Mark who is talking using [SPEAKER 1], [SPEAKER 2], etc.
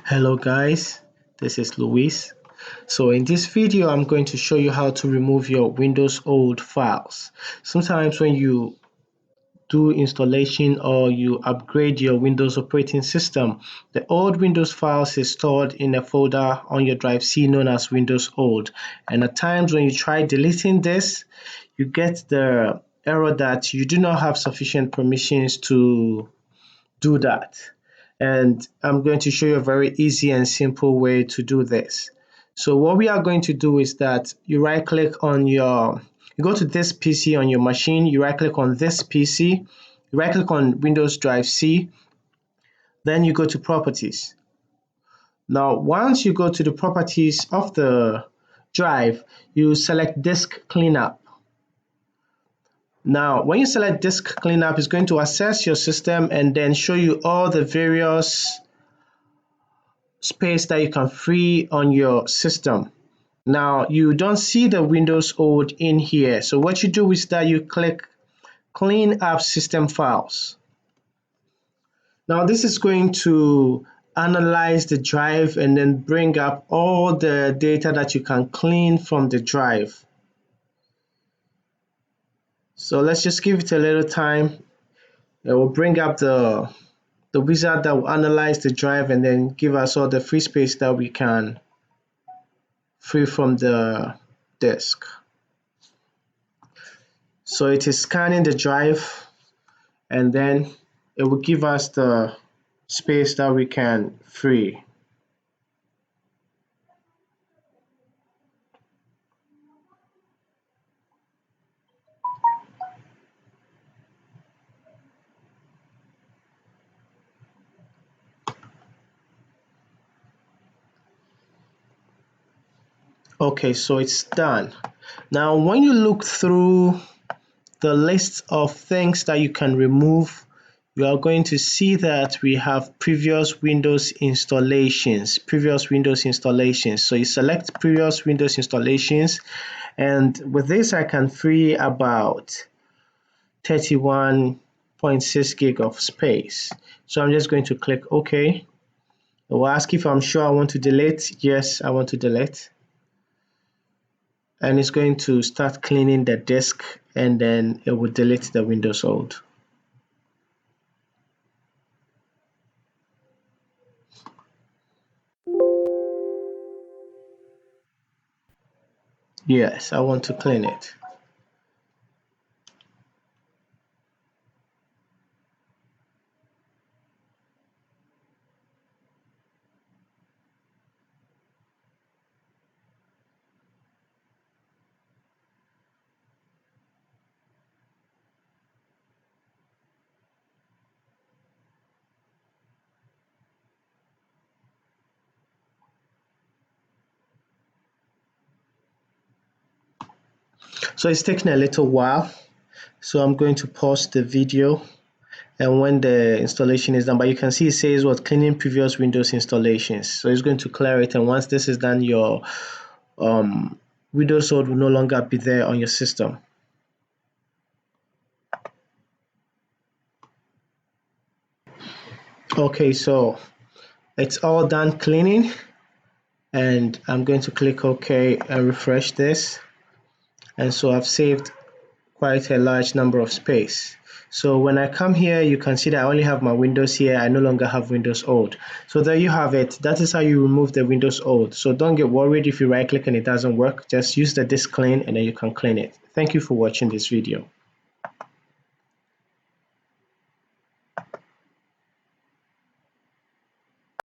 [SPEAKER 1] Hello guys, this is Luis. So in this video, I'm going to show you how to remove your Windows old files. Sometimes when you do installation or you upgrade your Windows operating system, the old Windows files is stored in a folder on your drive C known as Windows Old. And at times when you try deleting this, you get the error that you do not have sufficient permissions to do that. And I'm going to show you a very easy and simple way to do this. So what we are going to do is that you go to this PC on your machine, you right click on this PC, you right click on Windows Drive C, then you go to Properties. Now, once you go to the properties of the drive, you select Disk Cleanup. Now, when you select Disk Cleanup, it's going to assess your system and then show you all the various space that you can free on your system. Now, you don't see the Windows Old in here. So what you do is that you click Clean Up System Files. Now, this is going to analyze the drive and then bring up all the data that you can clean from the drive. So let's just give it a little time. It will bring up the wizard that will analyze the drive and then give us all the free space that we can free from the disk. So it is scanning the drive and then it will give us the space that we can free. Okay, so it's done. Now, when you look through the list of things that you can remove, you are going to see that we have previous Windows installations. So you select previous Windows installations, and with this I can free about 31.6 gig of space. So I'm just going to click OK. It will ask if I'm sure I want to delete. Yes, I want to delete. And it's going to start cleaning the disk and then it will delete the Windows Old. Yes, I want to clean it. So it's taking a little while. So I'm going to pause the video, and when the installation is done, but you can see it says what cleaning previous Windows installations. So it's going to clear it, and once this is done, your Windows Old will no longer be there on your system. Okay, so it's all done cleaning, and I'm going to click OK and refresh this. And so I've saved quite a large number of space. So when I come here, you can see that I only have my Windows here. I no longer have Windows Old. So there you have it. That is how you remove the Windows Old. So don't get worried if you right click and it doesn't work. Just use the disk clean and then you can clean it. Thank you for watching this video.